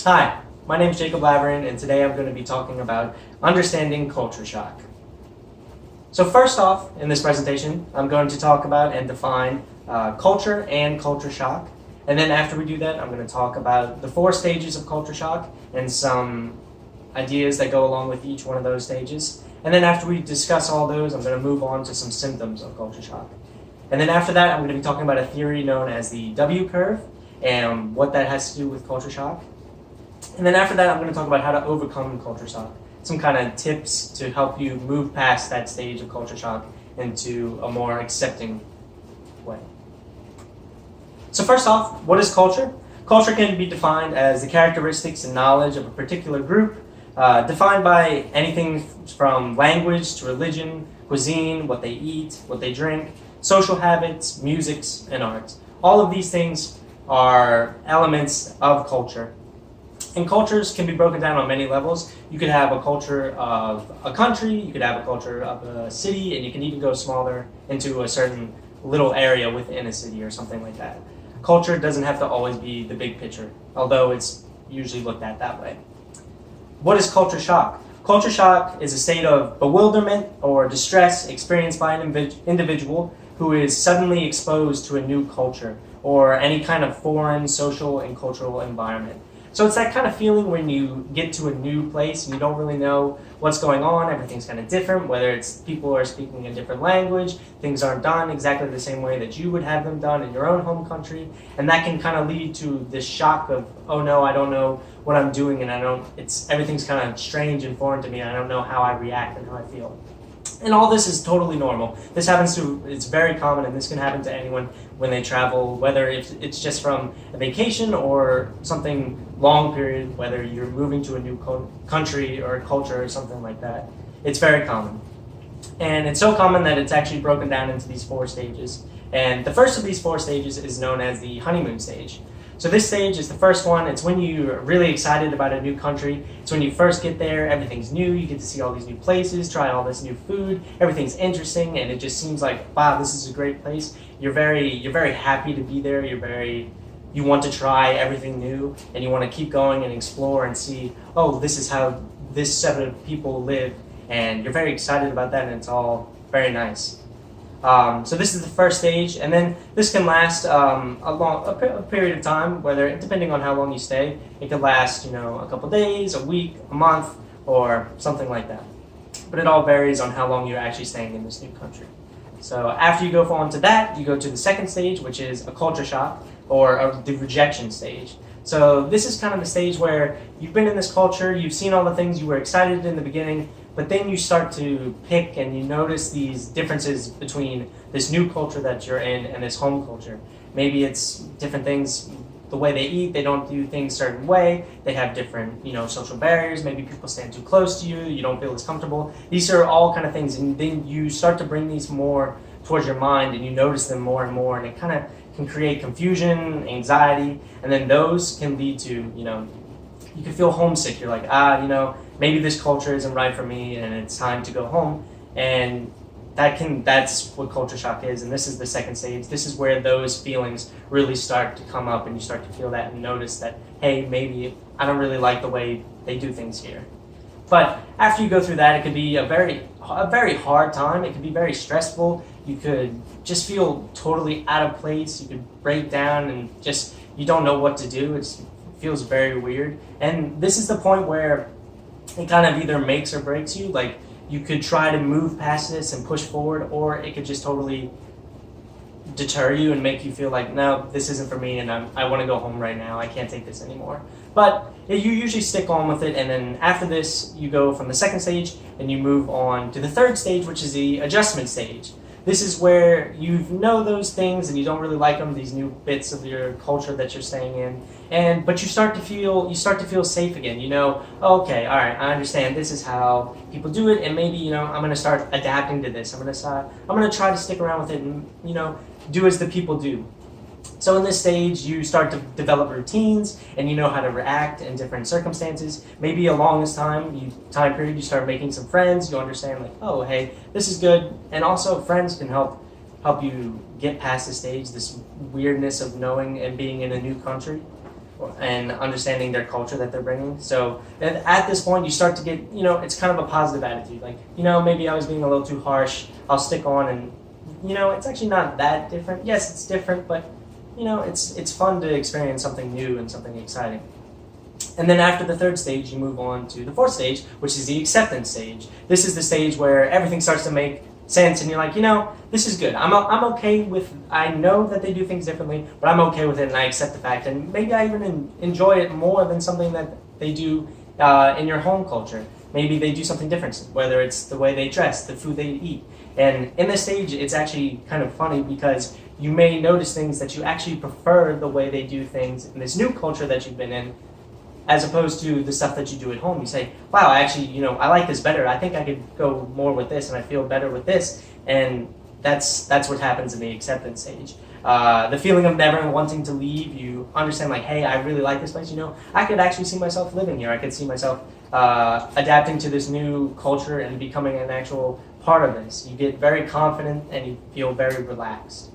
Hi, my name is Jacob Laverin, and today I'm going to be talking about understanding culture shock. So first off, in this presentation, I'm going to talk about and define culture and culture shock. And then after we do that, I'm going to talk about the 4 stages of culture shock and some ideas that go along with each one of those stages. And then after we discuss all those, I'm going to move on to some symptoms of culture shock. And then after that, I'm going to be talking about a theory known as the W curve and what that has to do with culture shock. And then after that, I'm going to talk about how to overcome culture shock. Some kind of tips to help you move past that stage of culture shock into a more accepting way. So first off, what is culture? Culture can be defined as the characteristics and knowledge of a particular group, defined by anything from language to religion, cuisine, what they eat, what they drink, social habits, musics, and arts. All of these things are elements of culture. And cultures can be broken down on many levels. You could have a culture of a country, you could have a culture of a city, and you can even go smaller into a certain little area within a city or something like that. Culture doesn't have to always be the big picture, although it's usually looked at that way. What is culture shock? Culture shock is a state of bewilderment or distress experienced by an individual who is suddenly exposed to a new culture or any kind of foreign social and cultural environment. So it's that kind of feeling when you get to a new place and you don't really know what's going on, everything's kind of different, whether it's people are speaking a different language, things aren't done exactly the same way that you would have them done in your own home country, and that can kind of lead to this shock of, oh no, I don't know what I'm doing and everything's kind of strange and foreign to me, and I don't know how I react and how I feel. And all this is totally normal. It's very common, and this can happen to anyone when they travel, whether it's just from a vacation or something long period, whether you're moving to a new country or culture or something like that. It's very common. And it's so common that it's actually broken down into these 4 stages. And the first of these 4 stages is known as the honeymoon stage. So this stage is the first one. It's when you're really excited about a new country. It's when you first get there, everything's new, you get to see all these new places, try all this new food, everything's interesting, and it just seems like, wow, this is a great place. You're very happy to be there, you want to try everything new, and you want to keep going and explore and see, oh, this is how this set of people live, and you're very excited about that, and it's all very nice. So this is the first stage, and then this can last a period of time, depending on how long you stay. It could last, a couple days, a week, a month, or something like that. But it all varies on how long you're actually staying in this new country. So after you go on to that, you go to the second stage, which is a culture shock, or the rejection stage. So this is kind of the stage where you've been in this culture, you've seen all the things you were excited in the beginning, but then you start to pick and you notice these differences between this new culture that you're in and this home culture. Maybe it's different things, the way they eat, they don't do things a certain way, they have different, social barriers, maybe people stand too close to you, you don't feel as comfortable. These are all kind of things, and then you start to bring these more towards your mind and you notice them more and more, and it kind of can create confusion, anxiety, and then those can lead to, you can feel homesick. You're like, maybe this culture isn't right for me and it's time to go home. And that's what culture shock is. And this is the second stage. This is where those feelings really start to come up and you start to feel that and notice that, hey, maybe I don't really like the way they do things here. But after you go through that, it could be a very hard time. It could be very stressful. You could just feel totally out of place. You could break down and you don't know what to do. It feels very weird. And this is the point where it kind of either makes or breaks you. Like, you could try to move past this and push forward, or it could just totally deter you and make you feel like, no, this isn't for me and I want to go home right now. I can't take this anymore. But you usually stick on with it, and then after this, you go from the second stage and you move on to the third stage, which is the adjustment stage. This is where you know those things and you don't really like them, these new bits of your culture that you're staying in, but you start to feel safe again. Okay, all right, I understand this is how people do it, and maybe I'm going to start adapting to this. I'm going to try to stick around with it and do as the people do. So in this stage, you start to develop routines and you know how to react in different circumstances. Maybe along this time period, you start making some friends. You understand, like, oh, hey, this is good. And also friends can help you get past the stage, this weirdness of knowing and being in a new country. and understanding their culture that they're bringing. So at this point, you start to get, it's kind of a positive attitude. Like, maybe I was being a little too harsh. I'll stick on, and it's actually not that different. Yes, it's different, but it's fun to experience something new and something exciting. And then after the third stage, you move on to the fourth stage, which is the acceptance stage. This is the stage where everything starts to make sense, and you're like, this is good. I'm okay with, I know that they do things differently, but I'm okay with it, and I accept the fact. And maybe I even enjoy it more than something that they do in your home culture. Maybe they do something different, whether it's the way they dress, the food they eat. And in this stage, it's actually kind of funny because you may notice things that you actually prefer the way they do things in this new culture that you've been in, as opposed to the stuff that you do at home. You say, wow, actually, I like this better. I think I could go more with this, and I feel better with this. And that's what happens in the acceptance stage. The feeling of never wanting to leave, you understand, like, hey, I really like this place. I could actually see myself living here. I could see myself adapting to this new culture and becoming an actual part of this. You get very confident, and you feel very relaxed.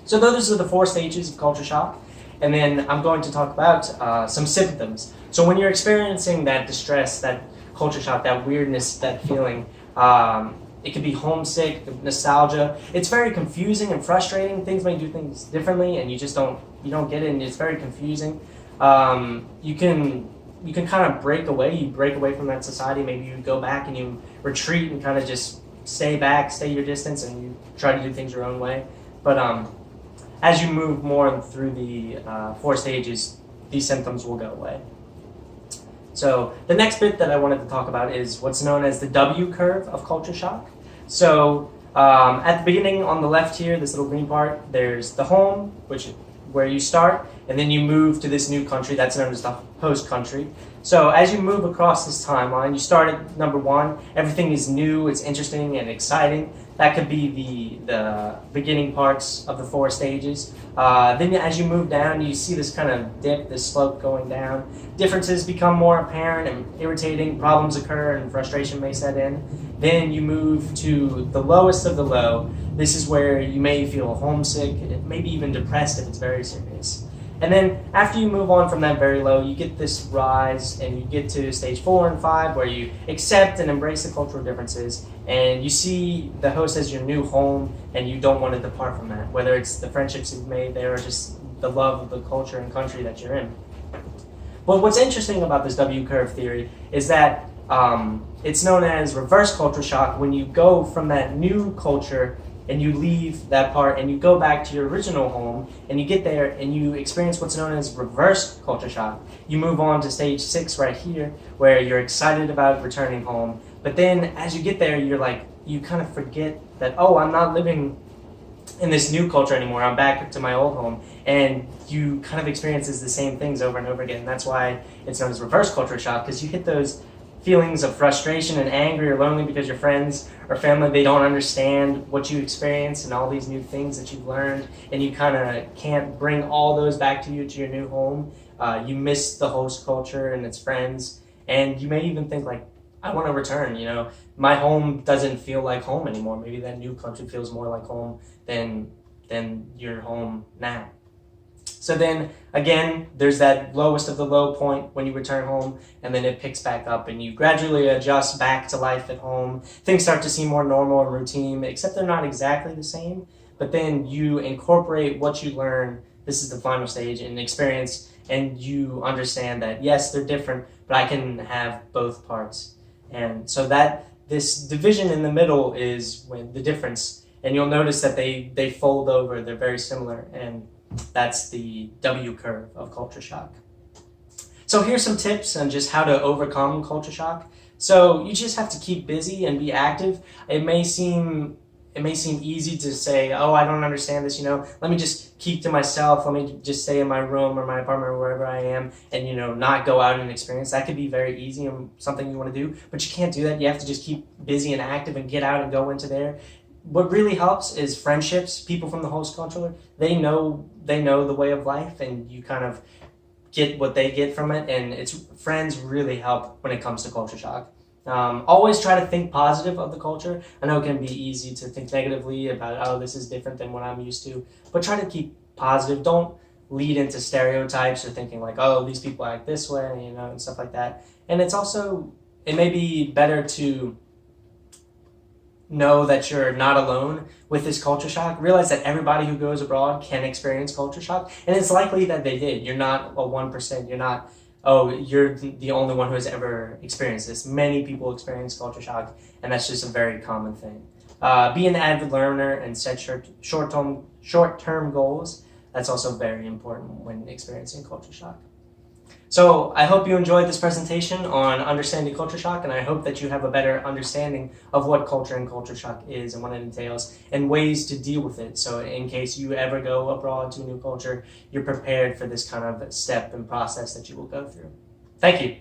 So those are the 4 stages of culture shock. And then I'm going to talk about some symptoms. So when you're experiencing that distress, that culture shock, that weirdness, that feeling, it could be homesick, nostalgia. It's very confusing and frustrating. Things may do things differently, and you don't get it, and it's very confusing. You can kind of break away. You break away from that society. Maybe you go back and you retreat and kind of just stay back, stay your distance, and you try to do things your own way. But as you move more through the 4 stages, these symptoms will go away. So the next bit that I wanted to talk about is what's known as the W curve of culture shock. So at the beginning on the left here, this little green part, there's the home, where you start, and then you move to this new country that's known as the host country. So as you move across this timeline, you start at number 1. Everything is new, it's interesting and exciting. That could be the beginning parts of the 4 stages. Then as you move down, you see this kind of dip, this slope going down. Differences become more apparent and irritating. Problems occur and frustration may set in. Then you move to the lowest of the low. This is where you may feel homesick, maybe even depressed if it's very serious. And then after you move on from that very low, you get this rise, and you get to stage 4 and 5, where you accept and embrace the cultural differences, and you see the host as your new home, and you don't want to depart from that, whether it's the friendships you've made there or just the love of the culture and country that you're in. But what's interesting about this W curve theory is that it's known as reverse culture shock. When you go from that new culture and you leave that part and you go back to your original home, and you get there and you experience what's known as reverse culture shock. You move on to stage 6 right here, where you're excited about returning home, but then as you get there, you kind of forget that, oh, I'm not living in this new culture anymore. I'm back to my old home, and you kind of experiences the same things over and over again. And that's why it's known as reverse culture shock, because you hit those feelings of frustration and anger or lonely because your friends or family, they don't understand what you experience and all these new things that you've learned, and you kind of can't bring all those back to your new home. You miss the host culture and its friends, and you may even think like, I want to return, my home doesn't feel like home anymore. Maybe that new country feels more like home than your home now. So then again, there's that lowest of the low point when you return home, and then it picks back up and you gradually adjust back to life at home. Things start to seem more normal and routine, except they're not exactly the same. But then you incorporate what you learn, this is the final stage, in experience, and you understand that yes, they're different, but I can have both parts. And so that this division in the middle is when the difference, and you'll notice that they fold over, they're very similar, and that's the W curve of culture shock. So here's some tips on just how to overcome culture shock. So you just have to keep busy and be active. It may seem easy to say, oh, I don't understand this, let me just keep to myself, let me just stay in my room or my apartment or wherever I am and, not go out and experience. That could be very easy and something you want to do, but you can't do that. You have to just keep busy and active and get out and go into there. What really helps is friendships, people from the host culture. They know the way of life, and you kind of get what they get from it, and friends really help when it comes to culture shock. Always try to think positive of the culture. I know it can be easy to think negatively about, oh, this is different than what I'm used to, but try to keep positive. Don't lead into stereotypes or thinking like, oh, these people act this way, and stuff like that. And it may be better to know that you're not alone with this culture shock. Realize that everybody who goes abroad can experience culture shock, and it's likely that they did. You're not a 1%. You're not, oh, you're the only one who has ever experienced this. Many people experience culture shock, and that's just a very common thing. Be an avid learner and set short-term goals. That's also very important when experiencing culture shock. So I hope you enjoyed this presentation on understanding culture shock, and I hope that you have a better understanding of what culture and culture shock is and what it entails and ways to deal with it. So in case you ever go abroad to a new culture, you're prepared for this kind of step and process that you will go through. Thank you.